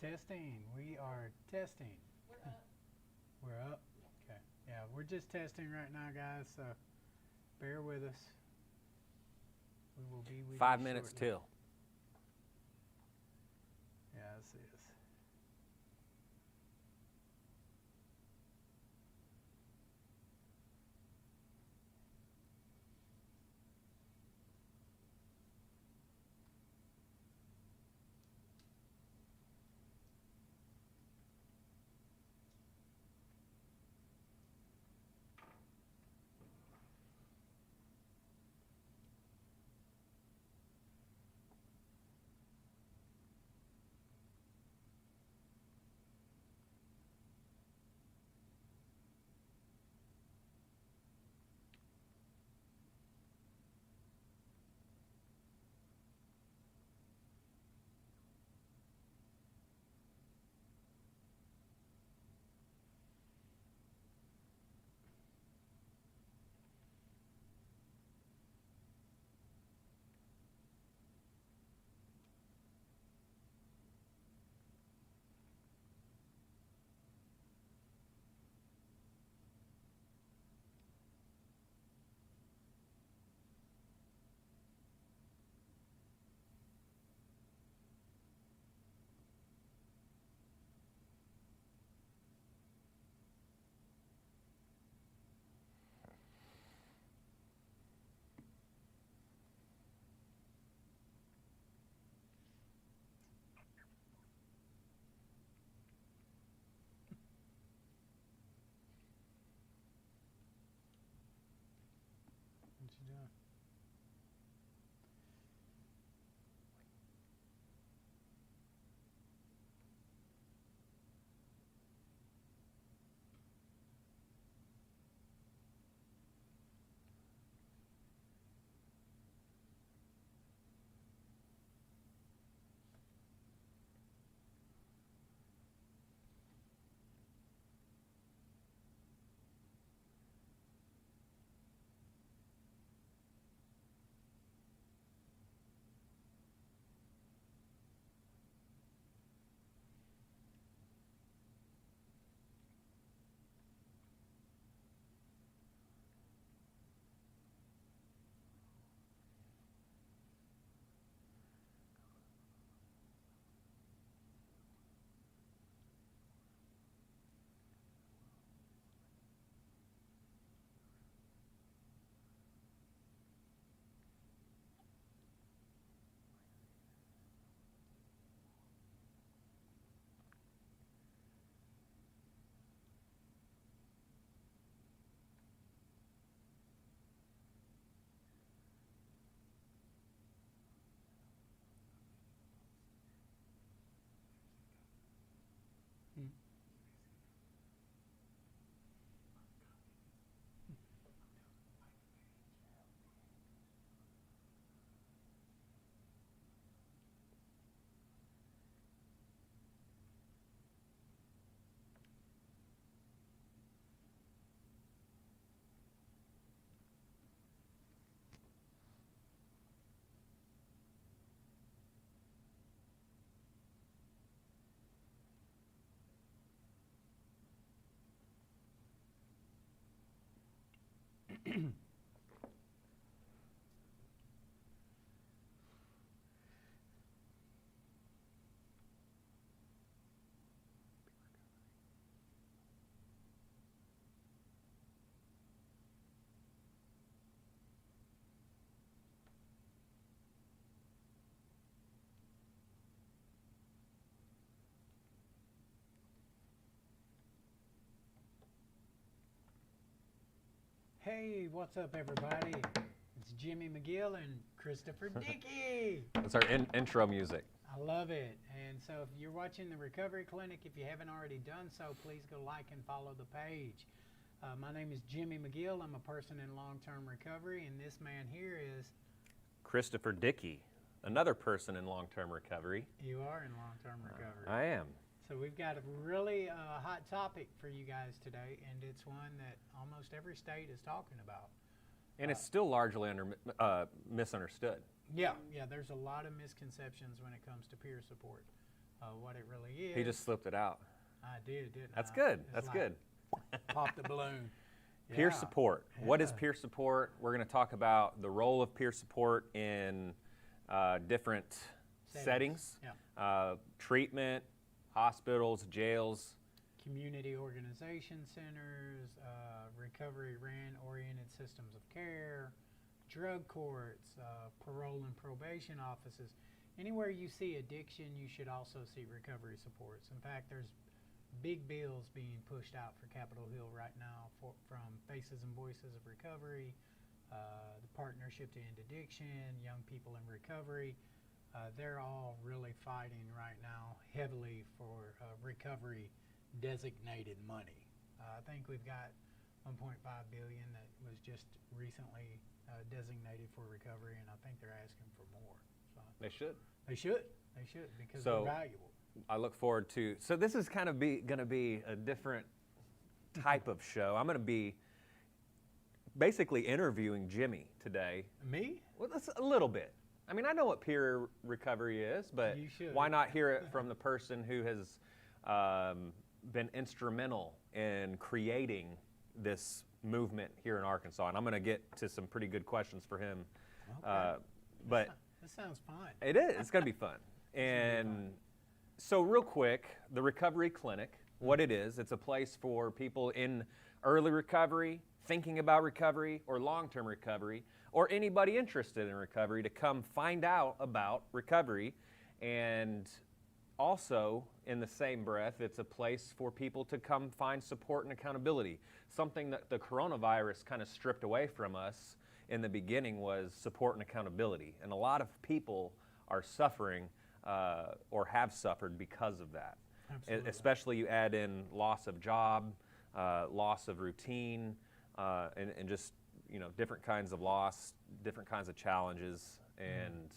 Testing. We are testing. We're up. We're up? Okay. Yeah, we're just testing right now, guys, so bear with us. We will be with 5 you minutes shortly. till. Yeah, this is. What you doing? Hmm. Hey, what's up, everybody? It's Jimmy McGill and Christopher Dickie. That's our intro music. I love it. And so if you're watching the Recovery Clinic, if you haven't already done so, please go like and follow the page. My name is Jimmy McGill. I'm a person in long-term recovery, and this man here is... Christopher Dickie, another person in long-term recovery. You are in long-term recovery. I am. So we've got a really hot topic for you guys today, and it's one that almost every state is talking about. And it's still largely misunderstood. Yeah, there's a lot of misconceptions when it comes to peer support. what it really is. He just slipped it out. I did, didn't That's I? good. It's That's like good. Pop the balloon. Peer Yeah. support. What is Yeah. peer support? We're going to talk about the role of peer support in different settings. Yeah. Treatment, hospitals, jails. Community organization centers, recovery-oriented systems of care, drug courts, parole and probation offices. Anywhere you see addiction, you should also see recovery supports. In fact, there's big bills being pushed out for Capitol Hill right now from Faces and Voices of Recovery, the Partnership to End Addiction, Young People in Recovery. They're all really fighting right now heavily for recovery designated money. I think we've got 1.5 billion that was just recently designated for recovery, and I think they're asking for more. So They should. they should because So- they're valuable. I look forward to. So this is kind of going to be a different type of show. I'm going to be basically interviewing Jimmy today. Me? Well, that's a little bit. I mean, I know what peer recovery is, but You should. why not hear it from the person who has been instrumental in creating this movement here in Arkansas? And I'm going to get to some pretty good questions for him. Okay. But That sounds fun. it is. It's going to be fun. And so real quick, the Recovery Clinic, what it is, it's a place for people in early recovery, thinking about recovery, or long-term recovery, or anybody interested in recovery to come find out about recovery. And also, in the same breath, it's a place for people to come find support and accountability. Something that the coronavirus kind of stripped away from us in the beginning was support and accountability. And a lot of people are suffering or have suffered because of that. Absolutely. Especially you add in loss of job, loss of routine, and just different kinds of loss, different kinds of challenges. And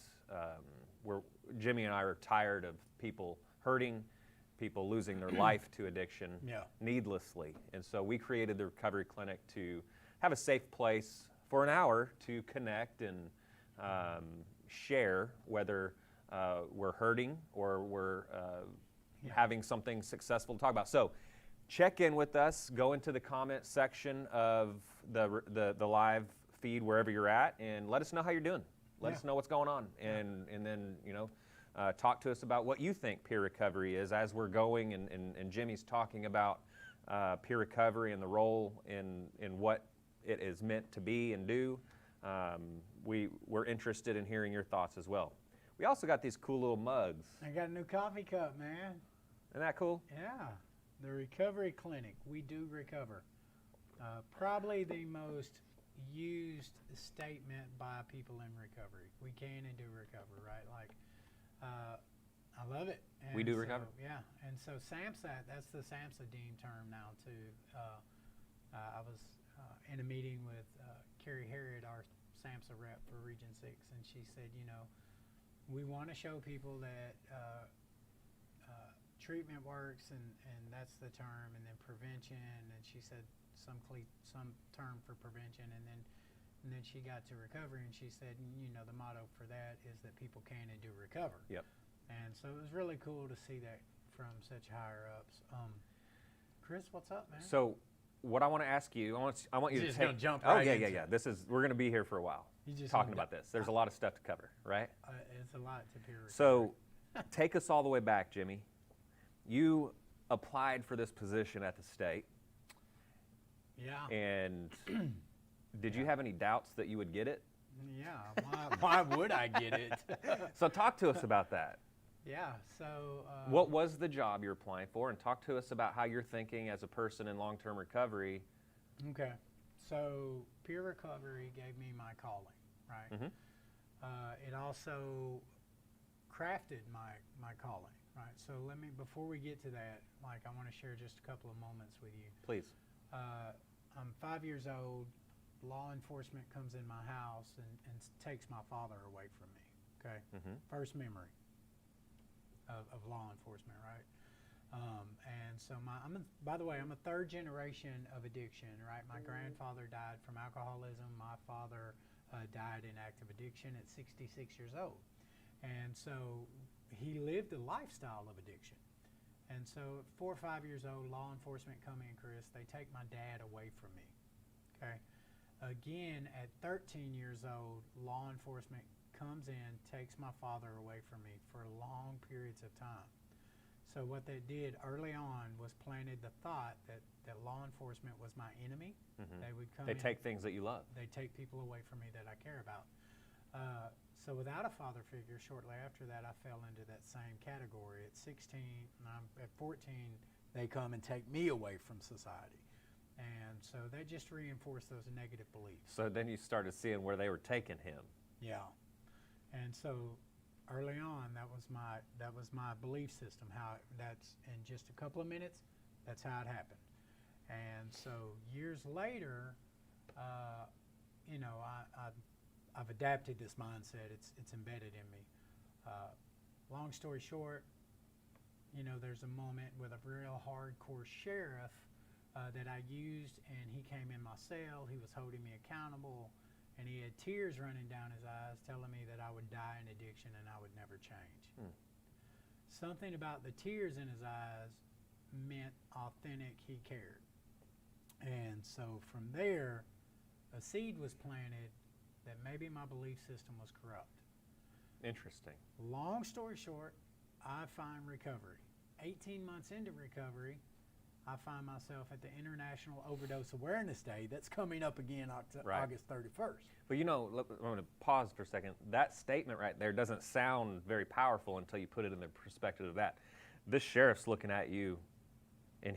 Jimmy and I are tired of people hurting, people losing their life to addiction needlessly. And so we created the Recovery Clinic to have a safe place for an hour to connect and share, whether we're hurting or we're having something successful to talk about. So check in with us, go into the comment section of the live feed wherever you're at, and let us know how you're doing. Let us know what's going on, and then talk to us about what you think peer recovery is as we're going, and Jimmy's talking about peer recovery and the role in what it is meant to be and do. We're interested in hearing your thoughts as well. We also got these cool little mugs. I got a new coffee cup, man. Isn't that cool? Yeah, the Recovery Clinic. We do recover. Probably the most used statement by people in recovery. We can and do recover, right? Like, I love it. And We do so, recover. Yeah, and so SAMHSA, that's the SAMHSA Dean term now too. I was in a meeting with Carrie Harriet, our SAMHSA rep for Region 6, and she said, we want to show people that treatment works, and that's the term, and then prevention, and she said some term for prevention, and then she got to recovery, and she said, the motto for that is that people can and do recover. Yep. And so it was really cool to see that from such higher ups. Chris, what's up, man? So what I want to ask you, I want you to Just take. gonna jump Oh right yeah, into yeah, it. yeah. We're going to be here for a while You just talking gonna- about this. There's a lot of stuff to cover, right? It's a lot to peer recovery. So take us all the way back, Jimmy. You applied for this position at the state, yeah, and did you have any doubts that you would get it? yeah. Why would I get it? So talk to us about that. Yeah. So What was the job you're applying for, and talk to us about how you're thinking as a person in long-term recovery. Okay. So peer recovery gave me my calling, right? Mhm. It also crafted my calling, right? So before we get to that, I want to share just a couple of moments with you. Please. I'm 5 years old. Law enforcement comes in my house and takes my father away from me. Okay. Mhm. First memory of law enforcement, right? And so by the way, I'm a third generation of addiction, right? My grandfather died from alcoholism. My father died in active addiction at 66 years old. And so he lived a lifestyle of addiction. And so at 4 or 5 years old, law enforcement come in, Chris. They take my dad away from me. Okay. Again, at 13 years old, law enforcement comes in, takes my father away from me for long periods of time. So what they did early on was planted the thought that law enforcement was my enemy. They would come in. They take things that you love. They take people away from me that I care about. So without a father figure, shortly after that, I fell into that same category. At 16, at 14, they come and take me away from society. And so they just reinforced those negative beliefs. So then you started seeing where they were taking him. Yeah. And so early on, that was my belief system. How that's in just a couple of minutes, that's how it happened. And so years later, you know, I've adapted this mindset. It's embedded in me. Long story short, you know, there's a moment with a real hardcore sheriff that I used, and he came in my cell. He was holding me accountable. And he had tears running down his eyes telling me that I would die in addiction and I would never change. Something about the tears in his eyes meant authentic, he cared. And so from there, a seed was planted that maybe my belief system was corrupt. Interesting. Long story short, I find recovery. 18 months into recovery, I find myself at the International Overdose Awareness Day that's coming up again August 31st. But you know, I'm going to pause for a second. That statement right there doesn't sound very powerful until you put it in the perspective of that. This sheriff's looking at you, and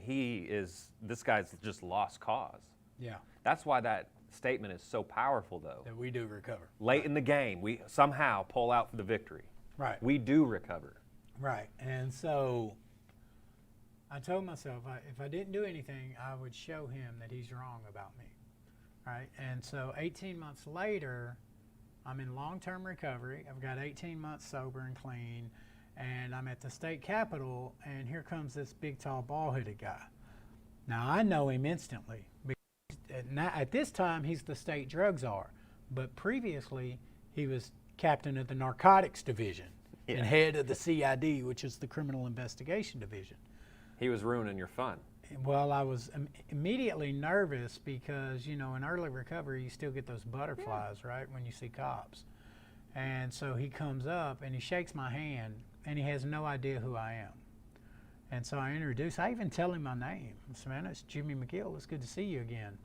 this guy's just lost cause. Yeah. That's why that statement is so powerful, though. That we do recover. Late in the game, we somehow pull out for the victory. Right. We do recover. Right. And so I told myself if I didn't do anything, I would show him that he's wrong about me. Right. And so 18 months later, I'm in long-term recovery. I've got 18 months sober and clean, and I'm at the state capitol, and here comes this big, tall, bald-headed guy. Now, I know him instantly. At this time, he's the state drug czar, but previously, he was captain of the narcotics division and head of the CID, which is the criminal investigation division. He was ruining your fun. Well, I was immediately nervous because, you know, in early recovery, you still get those butterflies, right, when you see cops. And so he comes up and he shakes my hand, and he has no idea who I am. And so I even tell him my name. I said, man, it's Jimmy McGill. It's good to see you again.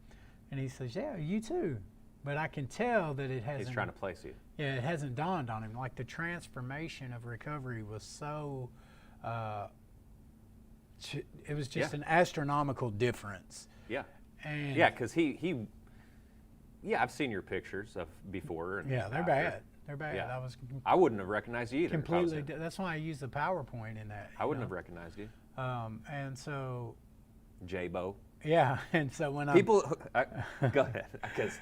And he says, yeah, you too. But I can tell that it hasn't. He's trying to place you. Yeah, it hasn't dawned on him. Like the transformation of recovery was so, it was just an astronomical difference. Yeah. And yeah, because I've seen your pictures of before. And yeah, they're after. bad. They're bad. Yeah. I I wouldn't have recognized you either. completely. That's why I use the PowerPoint in that. I wouldn't have recognized you. And so. J-Bo. Yeah, and so when people go ahead, because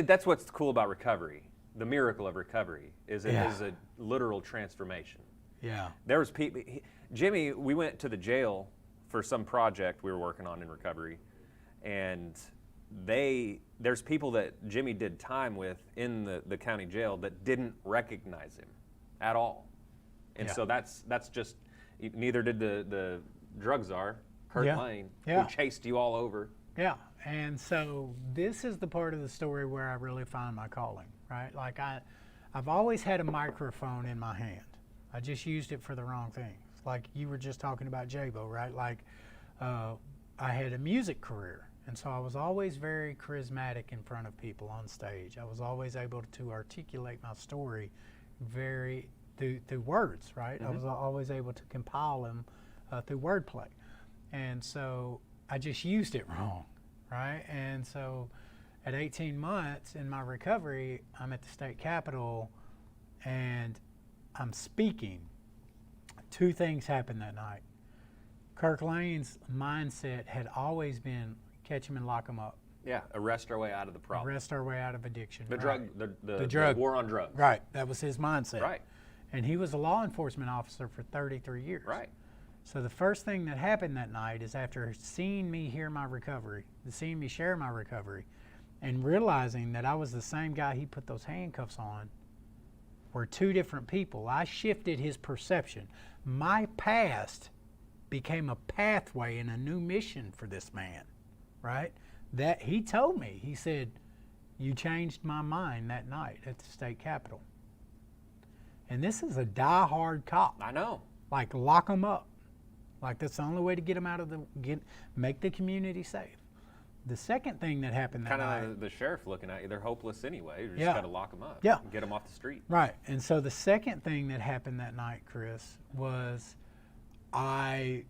that's what's cool about recovery. The miracle of recovery is it is a literal transformation. Yeah. There was people. Jimmy, we went to the jail for some project we were working on in recovery, and there's people that Jimmy did time with in the county jail that didn't recognize him at all, and so that's just neither did the drug czar. Kurt Lane, who chased you all over. Yeah, and so this is the part of the story where I really find my calling, right? Like I've always had a microphone in my hand. I just used it for the wrong things. Like you were just talking about J-Bo, right? Like I had a music career, and so I was always very charismatic in front of people on stage. I was always able to articulate my story through words, right? I was always able to compile them through wordplay. And so I just used it wrong, right? And so at 18 months in my recovery, I'm at the state capitol and I'm speaking. Two things happened that night. Kirk Lane's mindset had always been catch him and lock him up. Yeah, arrest our way out of the problem. Arrest our way out of addiction. The right. drug, the war on drugs. Right, that was his mindset. Right. And he was a law enforcement officer for 33 years. Right. So the first thing that happened that night is after seeing me hear my recovery, seeing me share my recovery, and realizing that I was the same guy he put those handcuffs on, were two different people. I shifted his perception. My past became a pathway and a new mission for this man, right? That he told me, he said, you changed my mind that night at the state capitol. And this is a die-hard cop. I know. Like, lock them up. Like, that's the only way to get them out of make the community safe. The second thing that happened that night. Kind of the sheriff looking at you. They're hopeless anyway. You just Yeah. got to lock them up. Yeah. And get them off the street. Right. And so the second thing that happened that night, Chris, was I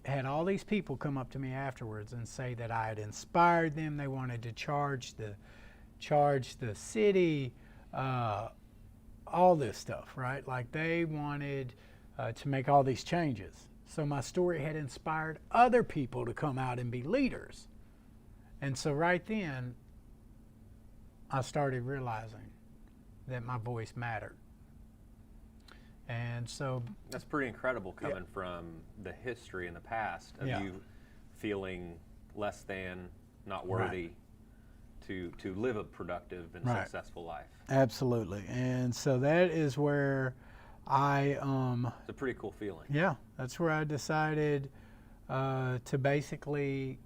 had all these people come up to me afterwards and say that I had inspired them. They wanted to charge the city, all this stuff, right? Like, they wanted to make all these changes. So my story had inspired other people to come out and be leaders. And so right then, I started realizing that my voice mattered. And so that's pretty incredible coming from the history in the past of you feeling less than, not worthy to live a productive and successful life. Absolutely. And so that is where I it's a pretty cool feeling. Yeah, that's where I decided to basically,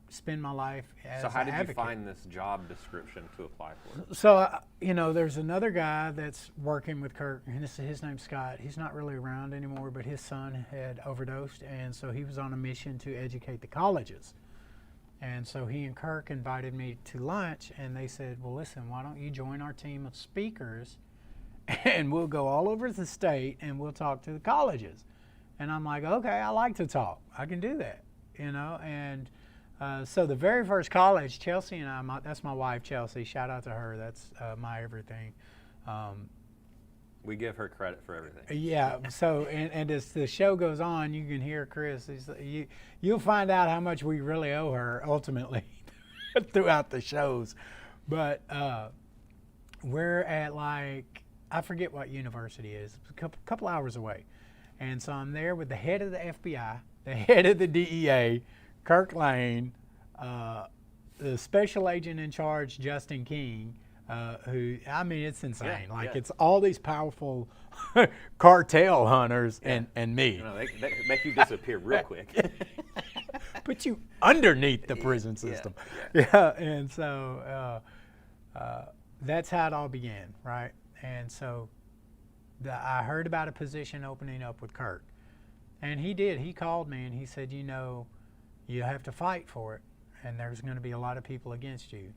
spend my life as So how did advocate. you find this job description to apply for? So, there's another guy that's working with Kirk, and his name's Scott. He's not really around anymore, but his son had overdosed, and so he was on a mission to educate the colleges. And so he and Kirk invited me to lunch, and they said, well, listen, why don't you join our team of speakers, and we'll go all over the state, and we'll talk to the colleges. And I'm like, okay, I like to talk. I can do that, and so the very first college, Chelsea and I, that's my wife, Chelsea. Shout out to her. That's my everything. We give her credit for everything. Yeah. So, and as the show goes on, you can hear Chris. You'll find out how much we really owe her ultimately throughout the shows. But we're at, like, I forget what university it is. It's a couple hours away. And so I'm there with the head of the FBI, the head of the DEA, Kirk Lane, the special agent in charge, Justin King, who, I mean, it's insane. It's all these powerful cartel hunters and me. They make you disappear real quick. Put you underneath the prison system. And so that's how it all began, right? And so I heard about a position opening up with Kirk. And he did. He called me and he said, you have to fight for it, and there's going to be a lot of people against you.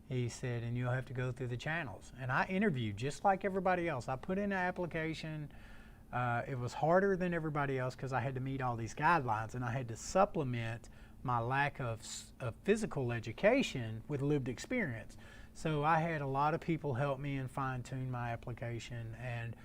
He said, and you'll have to go through the channels. And I interviewed just like everybody else. I put in an application. It was harder than everybody else because I had to meet all these guidelines, and I had to supplement my lack of physical education with lived experience. So I had a lot of people help me and fine-tune my application, and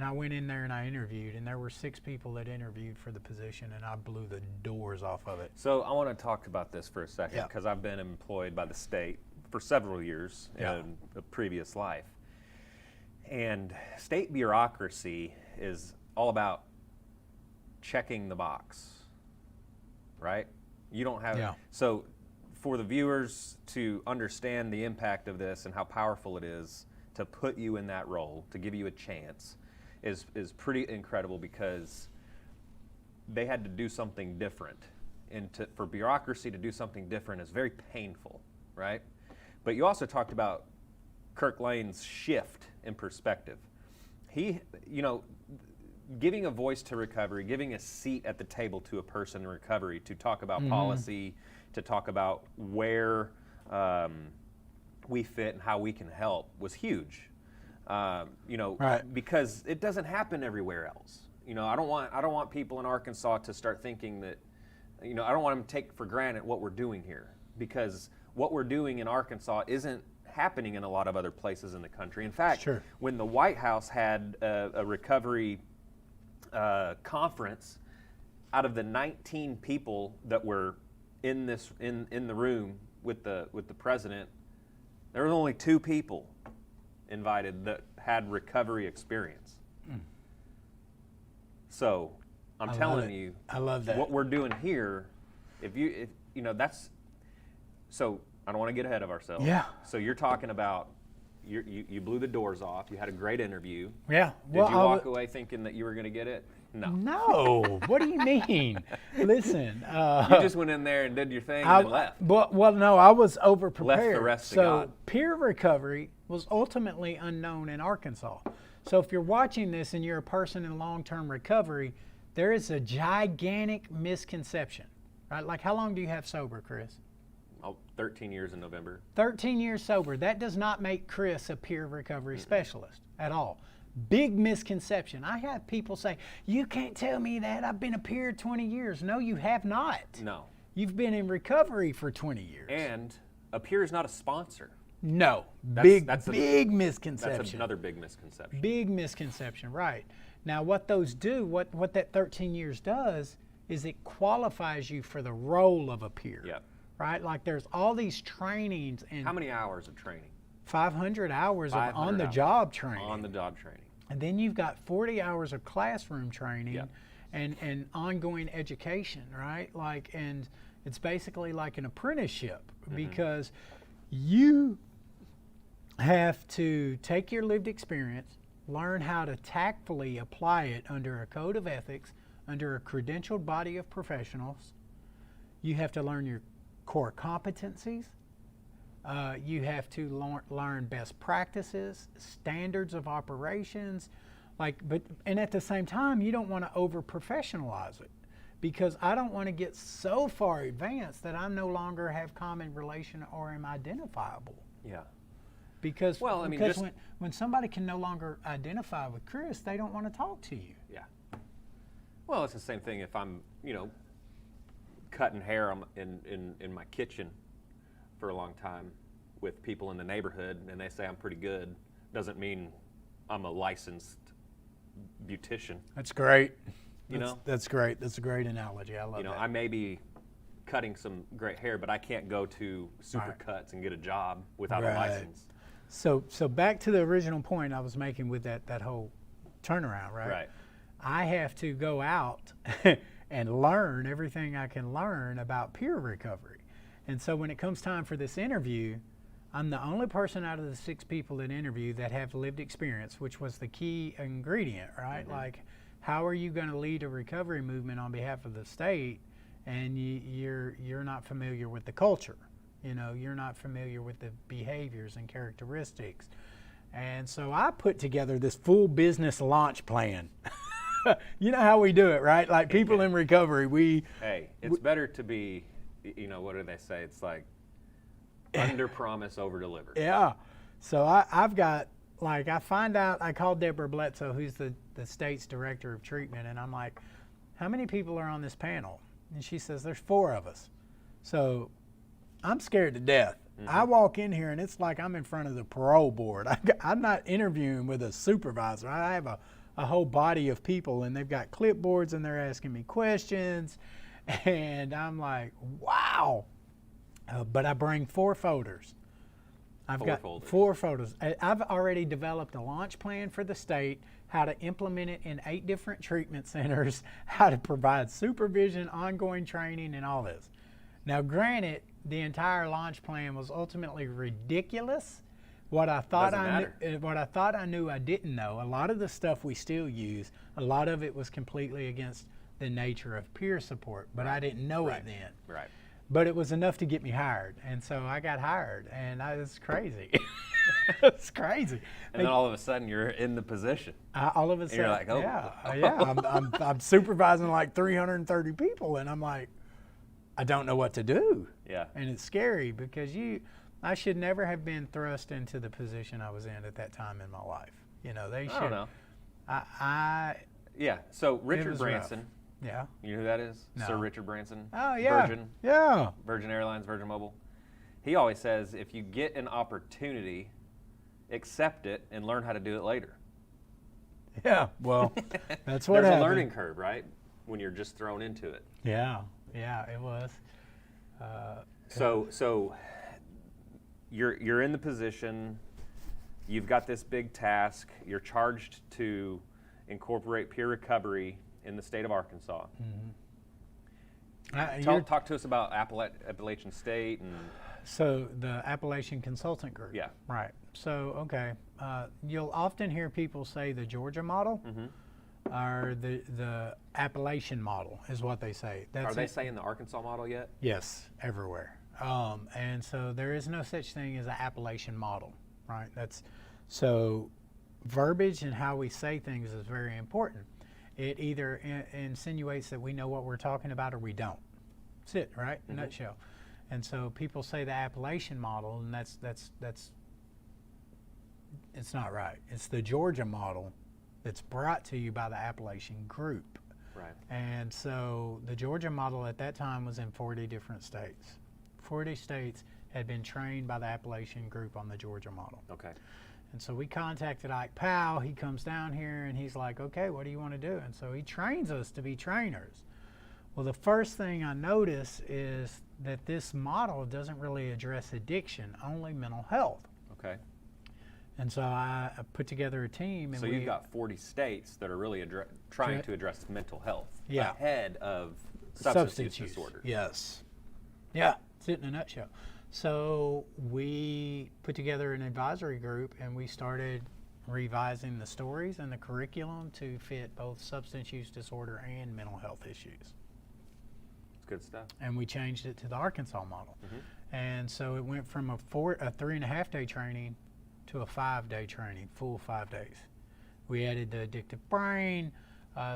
I went in there and I interviewed, and there were 6 people that interviewed for the position, and I blew the doors off of it. So I want to talk about this for a second because I've been employed by the state for several years in a previous life. And state bureaucracy is all about checking the box, right? You don't have so for the viewers to understand the impact of this and how powerful it is to put you in that role, to give you a chance, is pretty incredible, because they had to do something different. And for bureaucracy to do something different is very painful, right? But you also talked about Kirk Lane's shift in perspective. He, giving a voice to recovery, giving a seat at the table to a person in recovery to talk about policy, to talk about where we fit and how we can help was huge. Because it doesn't happen everywhere else. I don't want people in Arkansas to start thinking that, I don't want them to take for granted what we're doing here, because what we're doing in Arkansas isn't happening in a lot of other places in the country. In fact, when the White House had a recovery conference, out of the 19 people that were in the room with the president, there were only 2 people invited that had recovery experience. So I'm telling you, I love that. What we're doing here, that's, so I don't want to get ahead of ourselves. Yeah. So you're talking about you blew the doors off. You had a great interview. Yeah. Did you walk away thinking that you were going to get it? No. No. What do you mean? Listen. You just went in there and did your thing and then left. Well, no, I was over-prepared. Left the rest to so God. Peer recovery was ultimately unknown in Arkansas. So if you're watching this and you're a person in long-term recovery, there is a gigantic misconception, right? Like, how long do you have sober, Chris? 13 years in November. 13 years sober. That does not make Chris a peer recovery specialist at all. Big misconception. I have people say, you can't tell me that. I've been a peer 20 years. No, you have not. No. You've been in recovery for 20 years. And a peer is not a sponsor. No. Big misconception. That's another big misconception. Big misconception, right. Now, what those do, what that 13 years does, is it qualifies you for the role of a peer. Yep. Right? Like, there's all these trainings. And how many hours of training? 500 hours of 500 on-the-job training. On-the-job training. And then you've got 40 hours of classroom training. Yep. and ongoing education, right? Like, and it's basically like an apprenticeship because you have to take your lived experience, learn how to tactfully apply it under a code of ethics, under a credentialed body of professionals. You have to learn your core competencies. You have to learn best practices, standards of operations, and at the same time, you don't want to over-professionalize it, because I don't want to get so far advanced that I no longer have common relation or am identifiable. Yeah. Because, well, I mean, when somebody can no longer identify with Chris, they don't want to talk to you. Yeah. Well, it's the same thing if I'm, cutting hair in my kitchen for a long time with people in the neighborhood, and they say I'm pretty good, doesn't mean I'm a licensed beautician. That's great. That's great. That's a great analogy. I love that. I may be cutting some great hair, but I can't go to Supercuts and get a job without a license. So back to the original point I was making with that whole turnaround, right? Right. I have to go out and learn everything I can learn about peer recovery. And so when it comes time for this interview, I'm the only person out of the 6 people that interview that have lived experience, which was the key ingredient, right? Like, how are you going to lead a recovery movement on behalf of the state and you're not familiar with the culture? You're not familiar with the behaviors and characteristics. And so I put together this full business launch plan. You know how we do it, right? Like, people in recovery, Hey, it's better to be, what do they say? It's like under promise, over deliver. Yeah. So I've got, I find out, I called Deborah Bledsoe, who's the state's director of treatment, and I'm like, how many people are on this panel? And she says, there's 4 of us. So I'm scared to death. I walk in here and it's like I'm in front of the parole board. I'm not interviewing with a supervisor. I have a whole body of people, and they've got clipboards and they're asking me questions, and I'm like, wow. But I bring 4 folders. I've got 4 photos. I've already developed a launch plan for the state, how to implement it in 8 different treatment centers, how to provide supervision, ongoing training, and all this. Now, granted, the entire launch plan was ultimately ridiculous. What I thought I knew I didn't know. A lot of the stuff we still use, a lot of it was completely against the nature of peer support, but I didn't know it then. Right. But it was enough to get me hired, and so I got hired, and it's crazy. It's crazy. And then all of a sudden, you're in the position. All of a sudden, you're like, oh. yeah. I'm supervising like 330 people, and I'm like, I don't know what to do. Yeah. And it's scary because I should never have been thrust into the position I was in at that time in my life. They should. I don't know. Yeah. So Richard Branson. Rough. Yeah. You know who that is? No. Sir Richard Branson. Oh, yeah. Virgin. Yeah. Virgin Airlines, Virgin Mobile. He always says, if you get an opportunity, accept it and learn how to do it later. Yeah. Well, that's what happened. There's a learning curve, right? When you're just thrown into it. Yeah. Yeah, it was. So you're in the position. You've got this big task. You're charged to incorporate peer recovery in the state of Arkansas. Talk to us about Appalachian State and. So the Appalachian Consultant Group. Yeah. Right. So, okay. You'll often hear people say the Georgia model or the Appalachian model is what they say. Are they saying the Arkansas model yet? Yes, everywhere. And so there is no such thing as an Appalachian model, right? So verbiage and how we say things is very important. It either insinuates that we know what we're talking about or we don't. That's it, right? Nutshell. And so people say the Appalachian model, and that's it's not right. It's the Georgia model that's brought to you by the Appalachian group. Right. And so the Georgia model at that time was in 40 different states. 40 states had been trained by the Appalachian group on the Georgia model. Okay. And so we contacted Ike Powell. He comes down here and he's like, okay, what do you want to do? And so he trains us to be trainers. Well, the first thing I notice is that this model doesn't really address addiction, only mental health. Okay. And so I put together a team. And so you've got 40 states that are really trying to address mental health ahead of substance use disorders. Yes. Yeah, it's it in a nutshell. So we put together an advisory group and we started revising the stories and the curriculum to fit both substance use disorder and mental health issues. It's good stuff. And we changed it to the Arkansas model. And so it went from a 3.5-day training to a 5-day training, full 5 days. We added the addictive brain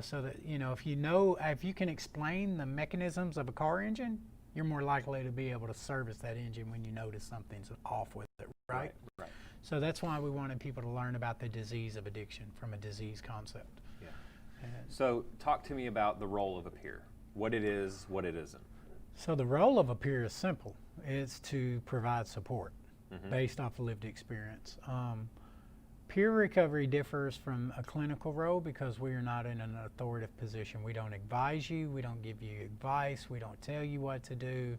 so that, if you can explain the mechanisms of a car engine, you're more likely to be able to service that engine when you notice something's off with it, right? Right. So that's why we wanted people to learn about the disease of addiction from a disease concept. Yeah. So talk to me about the role of a peer, what it is, what it isn't. So the role of a peer is simple. It's to provide support based off of lived experience. Peer recovery differs from a clinical role because we are not in an authoritative position. We don't advise you, we don't give you advice, we don't tell you what to do.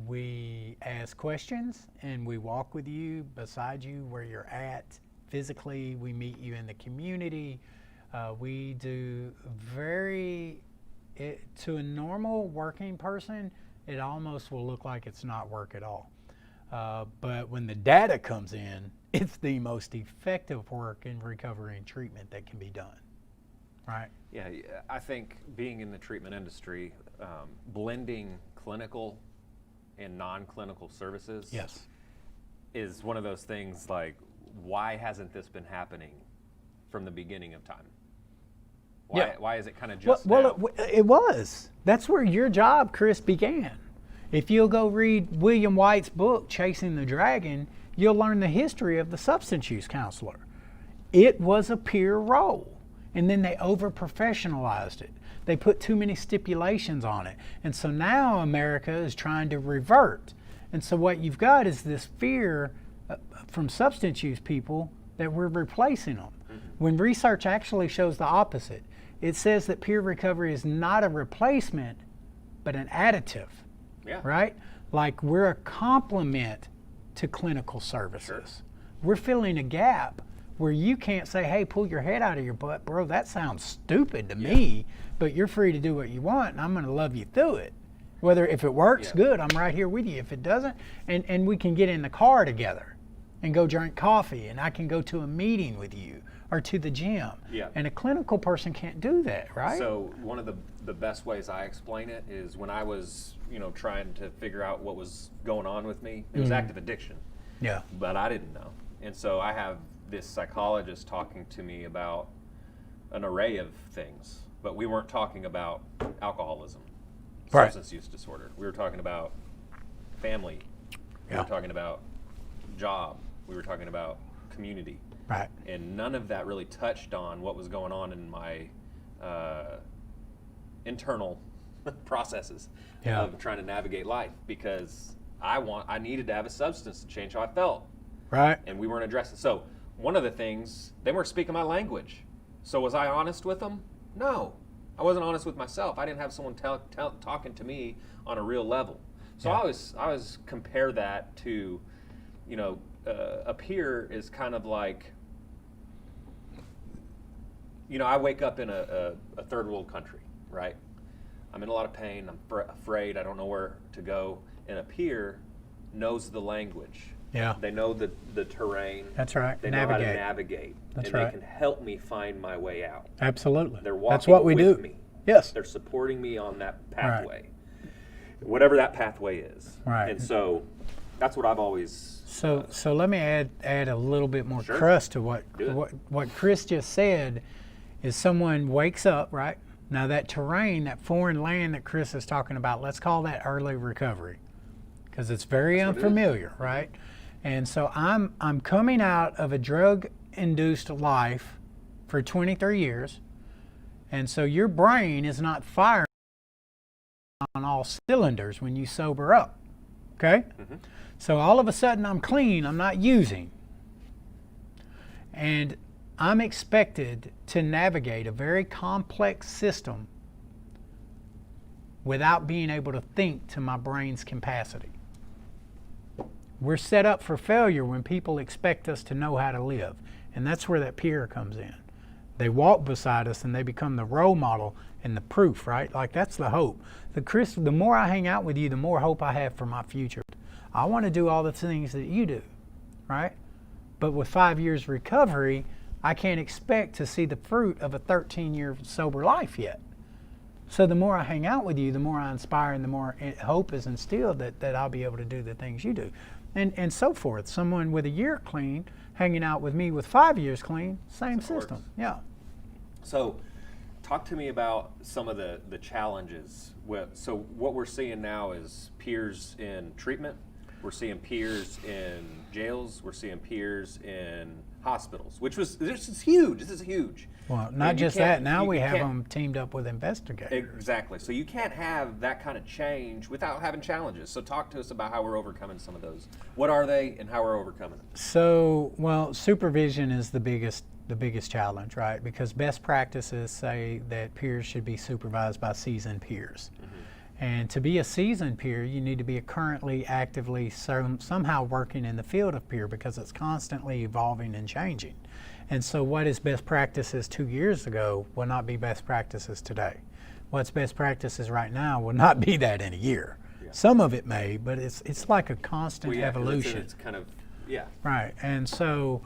We ask questions and we walk with you, beside you, where you're at physically. We meet you in the community. We do to a normal working person, it almost will look like it's not work at all. But when the data comes in, it's the most effective work in recovery and treatment that can be done, right? Yeah, I think being in the treatment industry, blending clinical and non-clinical services is one of those things like, why hasn't this been happening from the beginning of time? Why is it kind of just now? It was. That's where your job, Chris, began. If you'll go read William White's book, Chasing the Dragon, you'll learn the history of the substance use counselor. It was a peer role, and then they over-professionalized it. They put too many stipulations on it. And so now America is trying to revert. And so what you've got is this fear from substance use people that we're replacing them. When research actually shows the opposite. It says that peer recovery is not a replacement, but an additive. Yeah. Right? Like we're a complement to clinical services. Sure. We're filling a gap where you can't say, hey, pull your head out of your butt, bro, that sounds stupid to me, but you're free to do what you want and I'm going to love you through it. If it works, good, I'm right here with you. If it doesn't, and we can get in the car together and go drink coffee and I can go to a meeting with you or to the gym. Yeah. And a clinical person can't do that, right? So one of the best ways I explain it is when I was, trying to figure out what was going on with me, it was active addiction. Yeah. But I didn't know. And so I have this psychologist talking to me about an array of things, but we weren't talking about alcoholism, substance use disorder. We were talking about family. We were talking about job. We were talking about community. Right. And none of that really touched on what was going on in my internal processes of trying to navigate life, because I needed to have a substance to change how I felt. Right. And we weren't addressing. So one of the things, they weren't speaking my language. So was I honest with them? No. I wasn't honest with myself. I didn't have someone talking to me on a real level. So I always compare that to, a peer is kind of like, I wake up in a third world country, right? I'm in a lot of pain. I'm afraid. I don't know where to go. And a peer knows the language. Yeah. They know the terrain. That's right. They know how to navigate. That's and right. they can help me find my way out. Absolutely. They're walking That's what we with do. me. Yes. They're supporting me on that pathway. Whatever that pathway is. Right. And so that's what I've always So let me add a little bit more Sure. crust to what Chris just said. Is someone wakes up, right? Now that terrain, that foreign land that Chris is talking about, let's call that early recovery, because it's very unfamiliar, right? And so I'm coming out of a drug-induced life for 23 years, and so your brain is not firing on all cylinders when you sober up, okay? Mm-hmm. So all of a sudden I'm clean, I'm not using, and I'm expected to navigate a very complex system without being able to think to my brain's capacity. We're set up for failure when people expect us to know how to live, and that's where that peer comes in. They walk beside us and they become the role model and the proof, right? Like, that's the hope. The more I hang out with you, the more hope I have for my future. I want to do all the things that you do, right? But with 5 years recovery, I can't expect to see the fruit of a 13-year sober life yet. So the more I hang out with you, the more I inspire and the more hope is instilled that I'll be able to do the things you do. And so forth. Someone with a year clean hanging out with me with 5 years clean, same system. Yeah. So talk to me about some of the challenges. So what we're seeing now is peers in treatment. We're seeing peers in jails. We're seeing peers in hospitals, this is huge. This is huge. Well, not just that. Now we have them teamed up with investigators. Exactly. So you can't have that kind of change without having challenges. So talk to us about how we're overcoming some of those. What are they and how we're overcoming them? So, well, supervision is the biggest challenge, right? Because best practices say that peers should be supervised by seasoned peers. And to be a seasoned peer, you need to be currently actively somehow working in the field of peer, because it's constantly evolving and changing. And so what is best practices 2 years ago will not be best practices today. What's best practices right now will not be that in a year. Yeah. Some of it may, but it's like a constant evolution. It's kind of, yeah. Right. And so,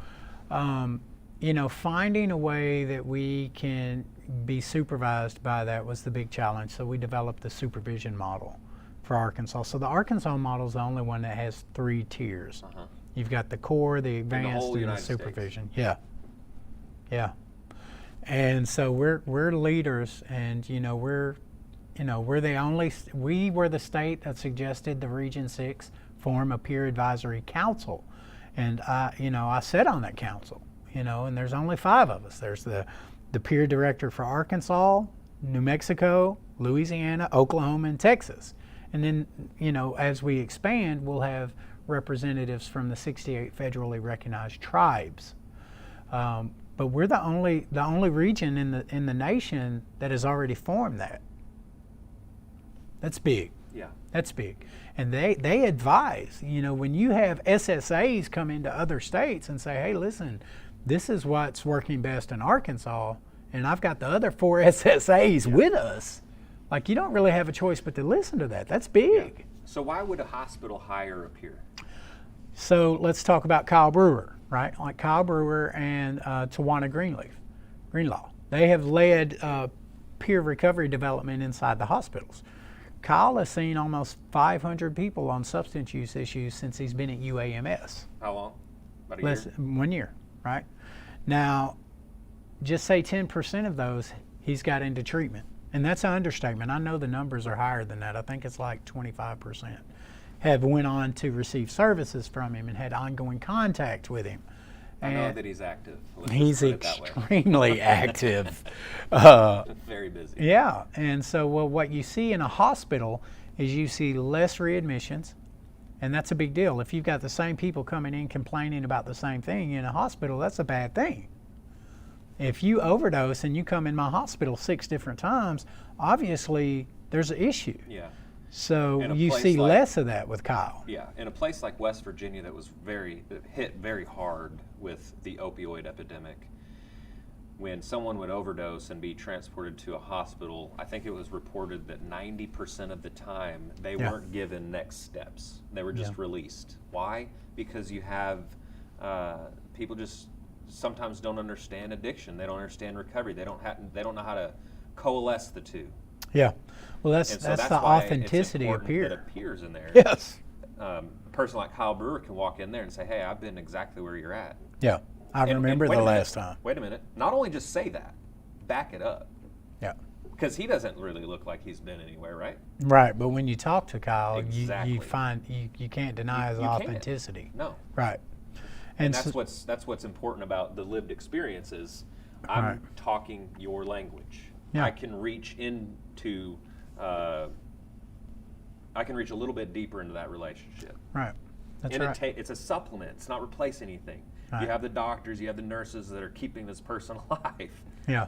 finding a way that we can be supervised by that was the big challenge. So we developed the supervision model for Arkansas. So the Arkansas model is the only one that has 3 tiers. You've got the core, the advanced, and the supervision. Yeah. Yeah. And so we're leaders, and we were the state that suggested the Region 6 form a peer advisory council. And I sat on that council, and there's only 5 of us. There's the peer director for Arkansas, New Mexico, Louisiana, Oklahoma, and Texas. And then, as we expand, we'll have representatives from the 68 federally recognized tribes. But we're the only region in the nation that has already formed that. That's big. Yeah. That's big. And they advise, when you have SSAs come into other states and say, hey, listen, this is what's working best in Arkansas, and I've got the other 4 SSAs with us. Like, you don't really have a choice but to listen to that. That's big. Yeah. So why would a hospital hire a peer? So let's talk about Kyle Brewer, right? Like Kyle Brewer and Tawana Greenlaw. They have led peer recovery development inside the hospitals. Kyle has seen almost 500 people on substance use issues since he's been at UAMS. How long? About a year? 1 year, right? Now, just say 10% of those he's got into treatment. And that's an understatement. I know the numbers are higher than that. I think it's like 25% have went on to receive services from him and had ongoing contact with him. I know that he's active. He's extremely active. Very busy. Yeah. And so what you see in a hospital is you see less readmissions, and that's a big deal. If you've got the same people coming in complaining about the same thing in a hospital, that's a bad thing. If you overdose and you come in my hospital 6 different times, obviously there's an issue. Yeah. So you see less of that with Kyle. Yeah, in a place like West Virginia that was hit very hard with the opioid epidemic, when someone would overdose and be transported to a hospital, I think it was reported that 90% of the time they weren't given next steps. They were just released. Why? Because you have people just sometimes don't understand addiction. They don't understand recovery. They don't know how to coalesce the two. Yeah. Well, that's the authenticity of peer. That appears in there. Yes. A person like Kyle Brewer can walk in there and say, "Hey, I've been exactly where you're at." Yeah. I remember the last time. Wait a minute. Not only just say that, back it up. Yeah. Because he doesn't really look like he's been anywhere, right? Right. But when you talk to Kyle, Exactly. you find you can't deny his authenticity. No. Right. And that's what's important about the lived experiences. I'm talking your language. Yeah. I can reach into. I can reach a little bit deeper into that relationship. Right. That's and right. It's a supplement. It's not replace anything. Right. You have the doctors, you have the nurses that are keeping this person alive. Yeah.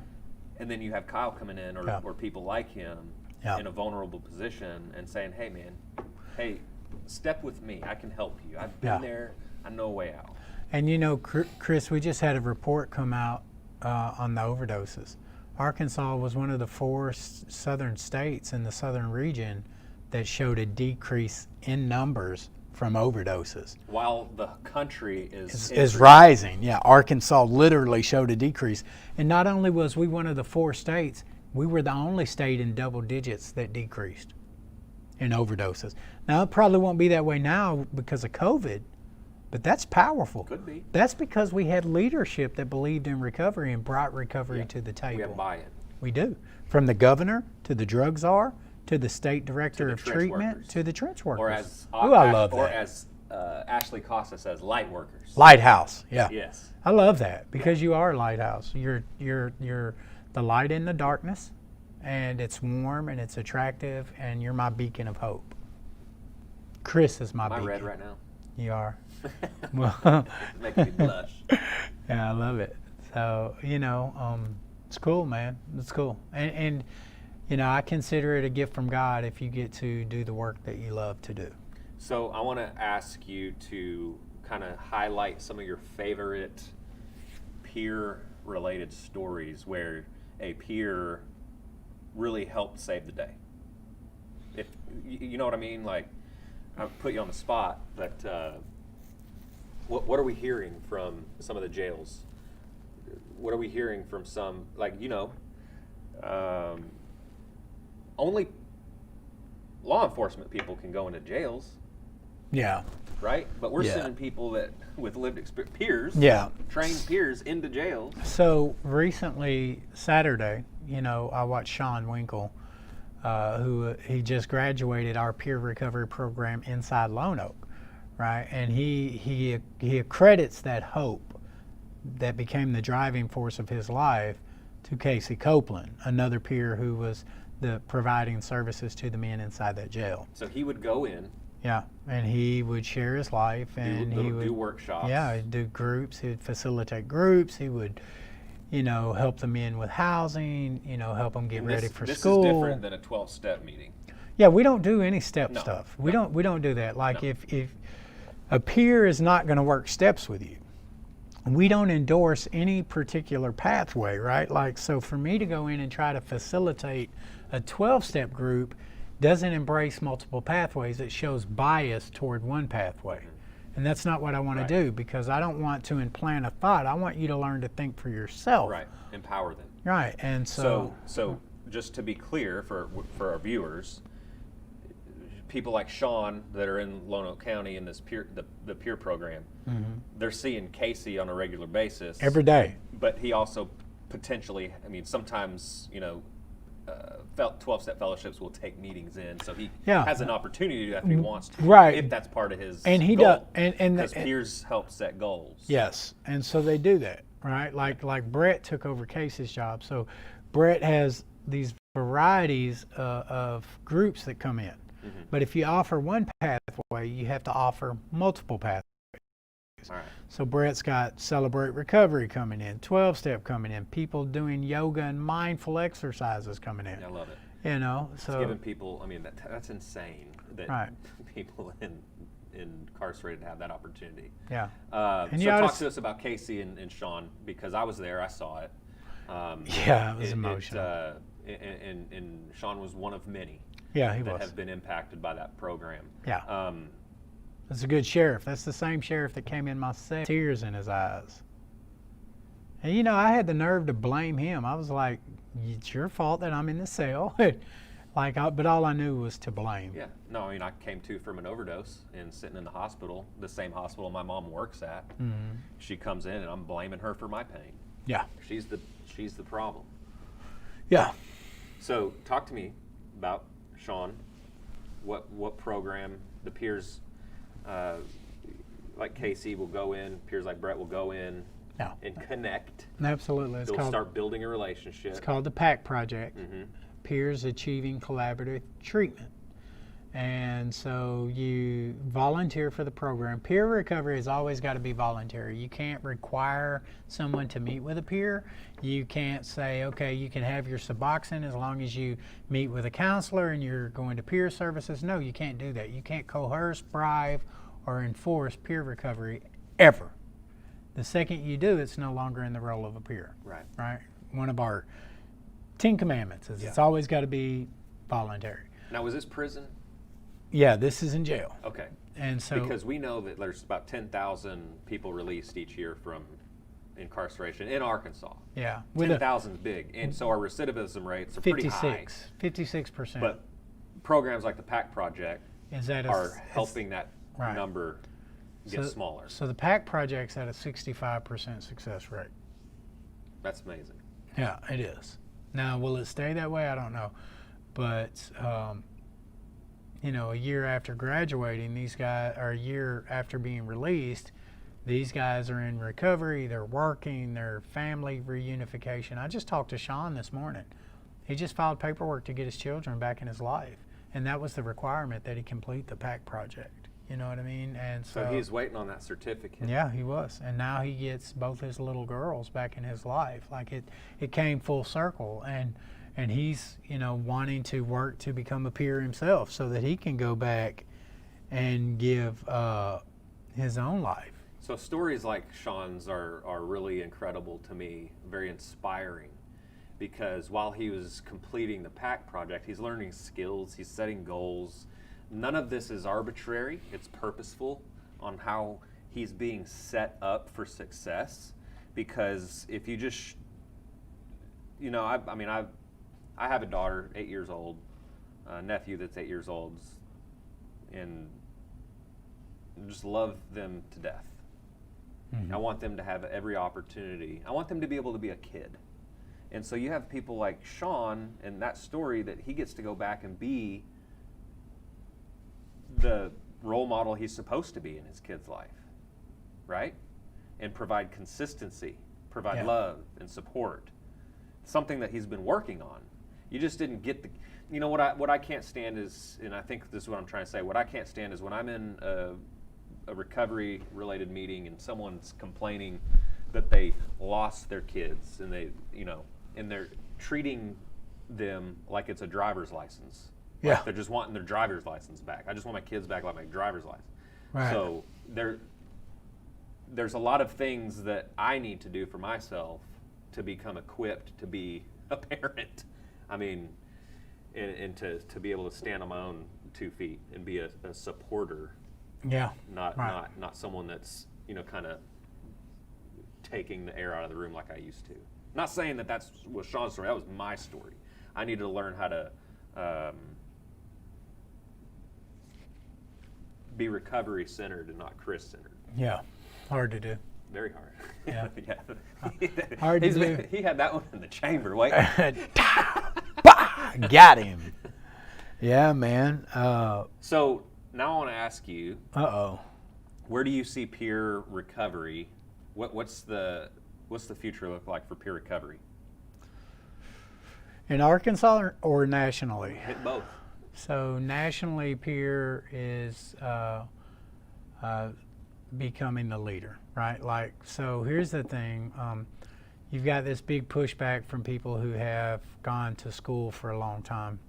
And then you have Kyle coming in or people like him in a vulnerable position and saying, "Hey, man, hey, step with me. I can help you. I've been there. I know a way out." And you know, Chris, we just had a report come out on the overdoses. Arkansas was one of the 4 southern states in the southern region that showed a decrease in numbers from overdoses. While the country is rising. Yeah, Arkansas literally showed a decrease. And not only was we one of the 4 states, we were the only state in double digits that decreased in overdoses. Now, it probably won't be that way now because of COVID, but that's powerful. Could be. That's because we had leadership that believed in recovery and brought recovery to the table. We have buy-in. We do. From the governor to the drug czar to the state director of treatment workers. To the trench workers. Or as I love or that. as Ashley Costa says, light workers. Lighthouse. Yeah. Yes. I love that because you are a lighthouse. You're the light in the darkness, and it's warm and it's attractive, and you're my beacon of hope. Chris is my beacon. Am I red right now? You are. Well, It's making me blush. Yeah, I love it. So, it's cool, man. It's cool. And I consider it a gift from God if you get to do the work that you love to do. So I want to ask you to kind of highlight some of your favorite peer-related stories where a peer really helped save the day. If you know what I mean, like I put you on the spot, but what are we hearing from some of the jails? What are we hearing from some, only law enforcement people can go into jails. Yeah. Right? But we're sending people with lived experience, peers, trained peers into jails. So recently, Saturday, I watched Sean Winkle, who he just graduated our peer recovery program inside Lone Oak, right? And he accredits that hope that became the driving force of his life to Casey Copeland, another peer who was providing services to the men inside that jail. So he would go in. Yeah, and he would share his life, and he would do workshops. Yeah, he'd do groups. He'd facilitate groups. He would, help the men with housing. Help them get ready for school. This is different than a 12-step meeting. Yeah, we don't do any step stuff. We don't do that. Like if a peer is not going to work steps with you, we don't endorse any particular pathway, right? Like, so for me to go in and try to facilitate a 12-step group doesn't embrace multiple pathways. It shows bias toward one pathway. And that's not what I want to do, because I don't want to implant a thought. I want you to learn to think for yourself. Right, empower them. Right, and so just to be clear for our viewers, people like Sean that are in Lone Oak County in this the peer program, they're seeing Casey on a regular basis. Every day. But he also potentially, sometimes, 12-step fellowships will take meetings in, so he has an opportunity to do that if he wants to, right? If that's part of his and he goal. does, and because peers help set goals. Yes, and so they do that, right? Like Brett took over Casey's job, so Brett has these varieties of groups that come in. But if you offer one pathway, you have to offer multiple pathways. All right. So Brett's got Celebrate Recovery coming in, 12-step coming in, people doing yoga and mindful exercises coming in. I love it. So it's giving people, that's insane that people incarcerated have that opportunity. Yeah. So talk to us about Casey and Sean, because I was there, I saw it. Yeah, it was emotional. And Sean was one of many Yeah, he that was. have been impacted by that program. Yeah. That's a good sheriff. That's the same sheriff that came in my cell, tears in his eyes. And you know, I had the nerve to blame him. I was like, it's your fault that I'm in the cell. But all I knew was to blame. Yeah. No, I mean, I came to from an overdose and sitting in the hospital, the same hospital my mom works at. Mm-hmm. She comes in and I'm blaming her for my pain. Yeah. She's the problem. Yeah. So talk to me about Sean. What program the peers like Casey will go in, peers like Brett will go in and connect. Absolutely. They'll start building a relationship. It's called the Pact Project. Mm-hmm. Peers Achieving Collaborative Treatment. And so you volunteer for the program. Peer recovery has always got to be voluntary. You can't require someone to meet with a peer. You can't say, okay, you can have your Suboxone as long as you meet with a counselor and you're going to peer services. No, you can't do that. You can't coerce, bribe, or enforce peer recovery ever. The second you do, it's no longer in the role of a peer. Right? One of our 10 Commandments is it's always got to be voluntary. Now, was this prison? Yeah, this is in jail. Okay. And so because we know that there's about 10,000 people released each year from incarceration in Arkansas. Yeah. 10,000 is big. And so our recidivism rates are pretty high. 56%. But programs like the Pact Project are helping that right. number get smaller. So the Pact Project's at a 65% success rate. That's amazing. Yeah, it is. Now, will it stay that way? I don't know. But, you know, a year after graduating, these guys, or a year after being released, these guys are in recovery, they're working, their family reunification. I just talked to Sean this morning. He just filed paperwork to get his children back in his life. And that was the requirement, that he complete the Pact Project. You know what I mean? And so he's waiting on that certificate. Yeah, he was. And now he gets both his little girls back in his life. Like it came full circle. And he's, you know, wanting to work to become a peer himself so that he can go back and give his own life. So stories like Sean's are really incredible to me, very inspiring, because while he was completing the Pact Project, he's learning skills, he's setting goals. None of this is arbitrary, it's purposeful on how he's being set up for success. Because if you just, you know, I mean, I have a daughter, 8 years old, a nephew that's 8 years old, and just love them to death. Mm-hmm. I want them to have every opportunity. I want them to be able to be a kid. And so you have people like Sean and that story that he gets to go back and be the role model he's supposed to be in his kid's life, right? And provide consistency, provide love and support. Something that he's been working on. You just didn't get the, you know, what I can't stand is, and I think this is what I'm trying to say, what I can't stand is when I'm in a recovery related meeting and someone's complaining that they lost their kids and they, you know, and they're treating them like it's a driver's license. Yeah. Like they're just wanting their driver's license back. I just want my kids back like my driver's license. Right. So there's a lot of things that I need to do for myself to become equipped to be a parent. I mean, and to be able to stand on my own 2 feet and be a supporter. Yeah. Not someone that's, you know, kind of taking the air out of the room like I used to. Not saying that was Sean's story. That was my story. I needed to learn how to be recovery centered and not Chris centered. Yeah. Hard to do. Very hard. Yeah. Hard to do. He had that one in the chamber. Wait. Got him. Yeah, man. So now I want to ask you. Where do you see peer recovery? What's the future look like for peer recovery? In Arkansas or nationally? Hit both. So nationally, peer is becoming the leader, right? Like, so here's the thing. You've got this big pushback from people who have gone to school for a long time.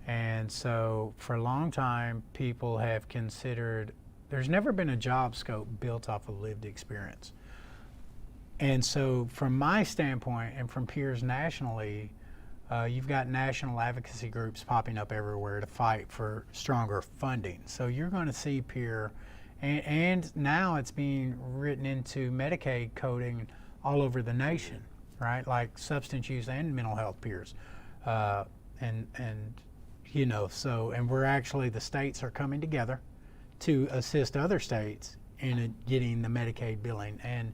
And so for a long time, people have considered, there's never been a job scope built off of lived experience. And so from my standpoint and from peers nationally, you've got national advocacy groups popping up everywhere to fight for stronger funding. So you're going to see peer, and now it's being written into Medicaid coding all over the nation, right? Like substance use and mental health peers. And you know, so, and we're actually, the states are coming together to assist other states in getting the Medicaid billing. And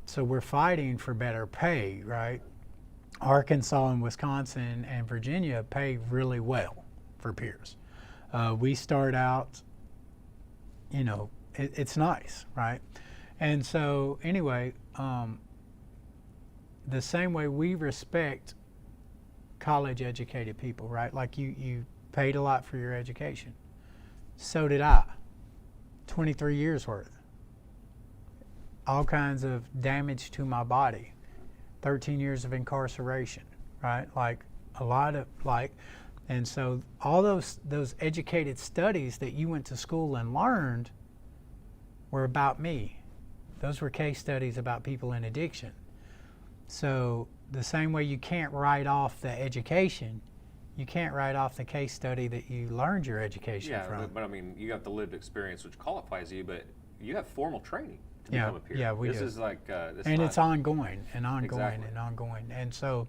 so we're fighting for better pay, right? Arkansas and Wisconsin and Virginia pay really well for peers. We start out, you know, it's nice, right? And so anyway, the same way we respect college educated people, right? Like you paid a lot for your education. So did I. 23 years worth. All kinds of damage to my body. 13 years of incarceration, right? Like a lot of and so all those educated studies that you went to school and learned were about me. Those were case studies about people in addiction. So the same way you can't write off the education, you can't write off the case study that you learned your education from. Yeah, but I mean, you have the lived experience which qualifies you, but you have formal training to become a peer. Yeah, we do. This is like, and it's ongoing and ongoing Exactly. and ongoing. And so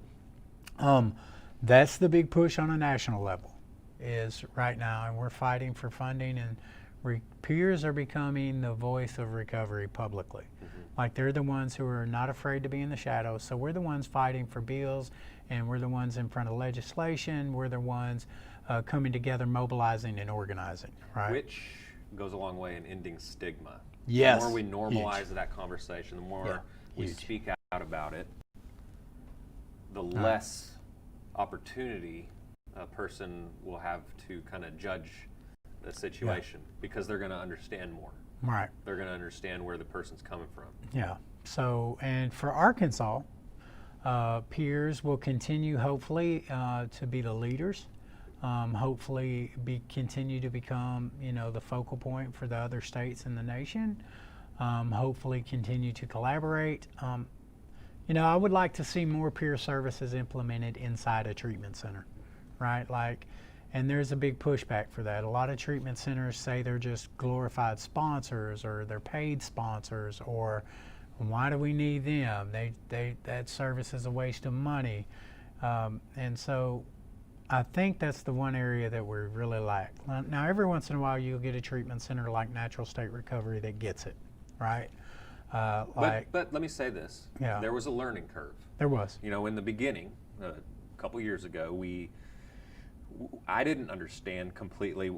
that's the big push on a national level is right now, and we're fighting for funding, and peers are becoming the voice of recovery publicly. Like they're the ones who are not afraid to be in the shadows. So we're the ones fighting for bills, and we're the ones in front of legislation. We're the ones coming together, mobilizing and organizing, right? Which goes a long way in ending stigma. Yes. The more we normalize that conversation, the more we speak out about it, the less opportunity a person will have to kind of judge the situation because they're going to understand more. Right. They're going to understand where the person's coming from. Yeah. So, and for Arkansas, peers will continue, hopefully, to be the leaders. Hopefully, continue to become, you know, the focal point for the other states in the nation. Hopefully, continue to collaborate. You know, I would like to see more peer services implemented inside a treatment center, right? Like, and there's a big pushback for that. A lot of treatment centers say they're just glorified sponsors, or they're paid sponsors, or why do we need them? That service is a waste of money. And so I think that's the one area that we really lack. Now, every once in a while, you'll get a treatment center like Natural State Recovery that gets it, right? But let me say this. Yeah. There was a learning curve. There was. You know, in the beginning, a couple years ago, I didn't understand completely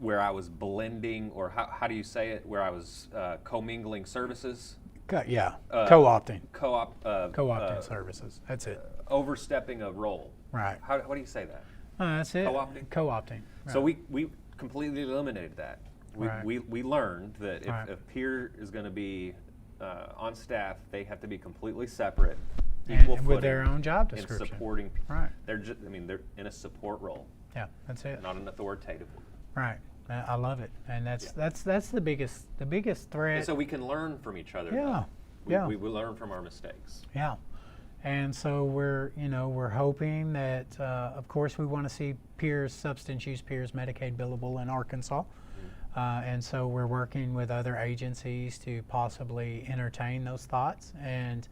where I was blending, or how do you say it, where I was commingling services? Co-opting. Co-opting services. That's it. Overstepping a role. Right. What do you say that? That's it. Co-opting? Co-opting. Right. So we completely eliminated that. We learned that if a peer is going to be on staff, they have to be completely separate, equal and with their own job description. And supporting. Right. They're in a support role. Yeah, that's it. Not an authoritative one. Right. I love it, and that's the biggest threat. And so we can learn from each other. Yeah. We learn from our mistakes. Yeah. And so we're hoping that, of course, we want to see substance use peers, Medicaid billable in Arkansas. And so we're working with other agencies to possibly entertain those thoughts. And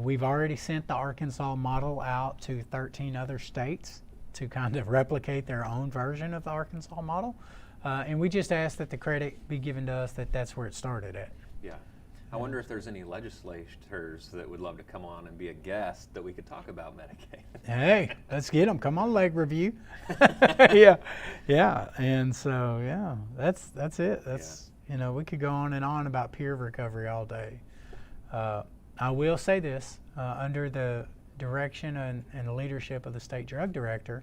we've already sent the Arkansas model out to 13 other states to kind of replicate their own version of the Arkansas model. And we just ask that the credit be given to us that that's where it started at. Yeah. I wonder if there's any legislators that would love to come on and be a guest that we could talk about Medicaid. Hey, let's get them. Come on, leg review. Yeah. And so, that's it. That's we could go on and on about peer recovery all day. I will say this: under the direction and leadership of the state drug director,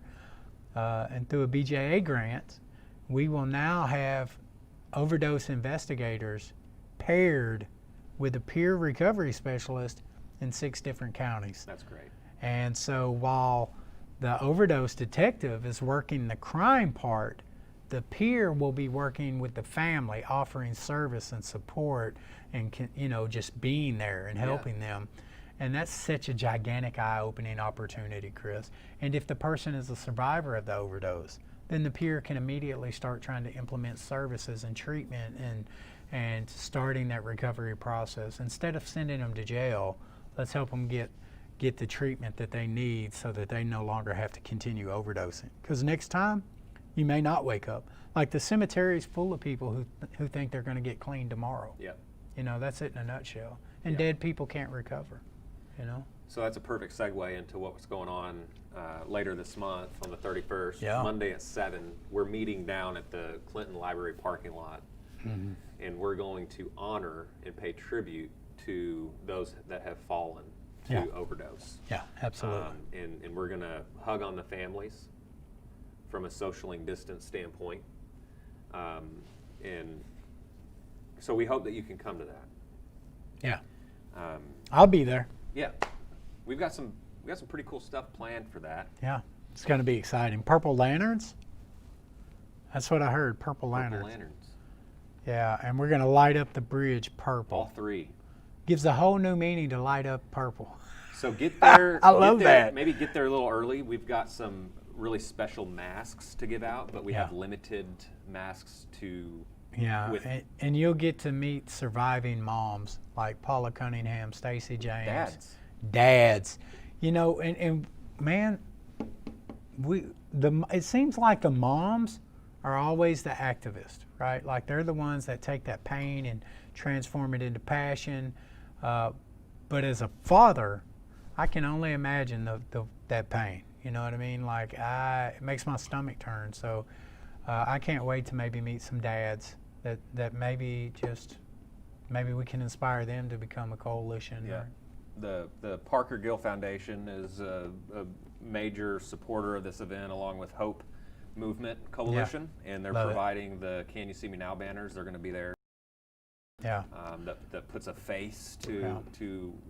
and through a BJA grant, we will now have overdose investigators paired with a peer recovery specialist in 6 different counties. That's great. And so while the overdose detective is working the crime part, the peer will be working with the family, offering service and support, and just being there and helping them. And that's such a gigantic eye-opening opportunity, Chris. And if the person is a survivor of the overdose, then the peer can immediately start trying to implement services and treatment and starting that recovery process. Instead of sending them to jail, let's help them get the treatment that they need so that they no longer have to continue overdosing. Because next time, you may not wake up. Like the cemetery is full of people who think they're going to get clean tomorrow. Yep. That's it in a nutshell. And dead people can't recover, So that's a perfect segue into what's going on later this month on the 31st, Monday at 7. We're meeting down at the Clinton Library parking lot, and we're going to honor and pay tribute to those that have fallen to overdose. Yeah, absolutely. And we're going to hug on the families from a socially distance standpoint. And so we hope that you can come to that. Yeah. I'll be there. Yeah. We've got some pretty cool stuff planned for that. Yeah. It's going to be exciting. Purple lanterns? That's what I heard, purple lanterns. Purple lanterns. Yeah, and we're going to light up the bridge purple. All three. Gives a whole new meaning to light up purple. So get there. I love that. Maybe get there a little early. We've got some really special masks to give out, but we have limited masks to. Yeah, and you'll get to meet surviving moms like Paula Cunningham, Stacey James. Dads. And man, it seems like the moms are always the activist, right? Like they're the ones that take that pain and transform it into passion. But as a father, I can only imagine that pain. You know what I mean? Like it makes my stomach turn. So I can't wait to maybe meet some dads that maybe we can inspire them to become a coalition. Yeah. The Parker Gill Foundation is a major supporter of this event, along with Hope Movement Coalition, and they're providing the Can You See Me Now banners. They're going to be there. Yeah. That puts a face to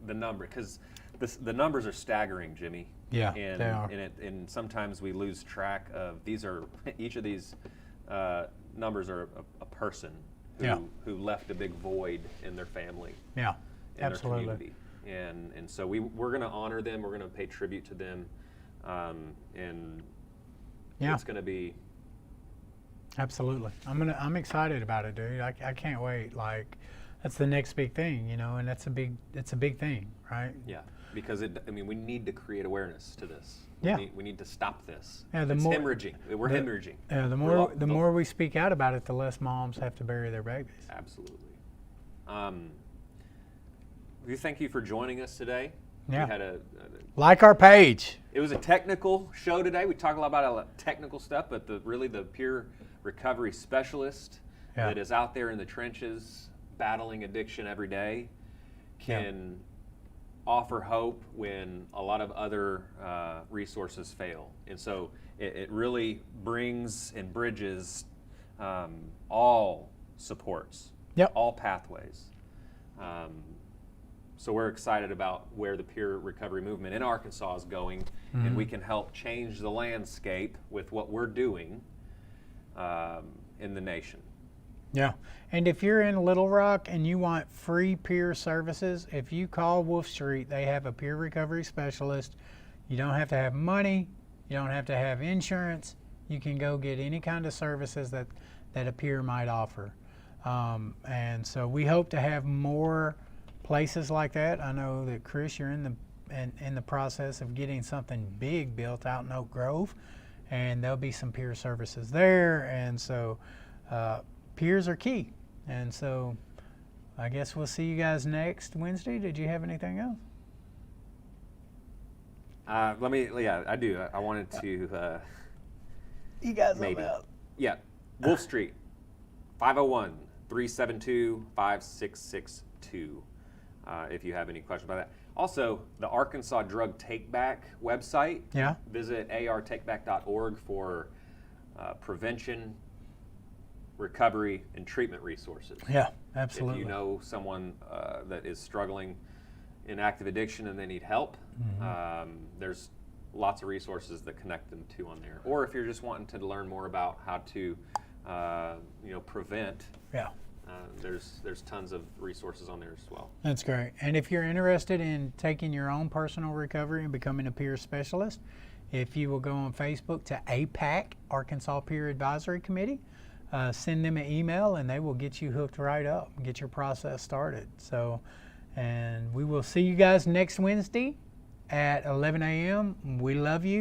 the number, because the numbers are staggering, Jimmy. Yeah, and, they are. And sometimes we lose track of each of these numbers are a person who left a big void in their family. Yeah, in absolutely. Their community. And so we're going to honor them. We're going to pay tribute to them, and it's going to be. Absolutely, I'm excited about it, dude. I can't wait. Like, that's the next big thing, and it's a big thing, right? Yeah, because we need to create awareness to this. We need to stop this. Yeah, it's hemorrhaging. We're hemorrhaging. Yeah, the more we speak out about it, the less moms have to bury their babies. Absolutely. We thank you for joining us today. Yeah. We had like our page. It was a technical show today. We talked a lot about a lot of technical stuff, but the peer recovery specialist that is out there in the trenches battling addiction every day can offer hope when a lot of other resources fail. And so it really brings and bridges all supports, all pathways. So we're excited about where the peer recovery movement in Arkansas is going, and we can help change the landscape with what we're doing in the nation. Yeah, and if you're in Little Rock and you want free peer services, if you call Wolf Street, they have a peer recovery specialist. You don't have to have money. You don't have to have insurance. You can go get any kind of services that a peer might offer. And so we hope to have more places like that. I know that, Chris, you're in the process of getting something big built out in Oak Grove, and there'll be some peer services there. And so peers are key. And so I guess we'll see you guys next Wednesday. Did you have anything else? I do. I wanted to. You guys maybe. About. Yeah. Wolf Street, 501-372-5662. If you have any questions about that. Also, the Arkansas Drug Takeback website. Yeah. Visit artakeback.org for prevention, recovery, and treatment resources. Yeah, absolutely. If you know someone that is struggling in active addiction and they need help, there's lots of resources that connect them to on there. Or if you're just wanting to learn more about how to prevent. Yeah. There's tons of resources on there as well. That's great. And if you're interested in taking your own personal recovery and becoming a peer specialist, if you will go on Facebook to APAC, Arkansas Peer Advisory Committee, send them an email and they will get you hooked right up and get your process started. So, and we will see you guys next Wednesday at 11 a.m. We love you.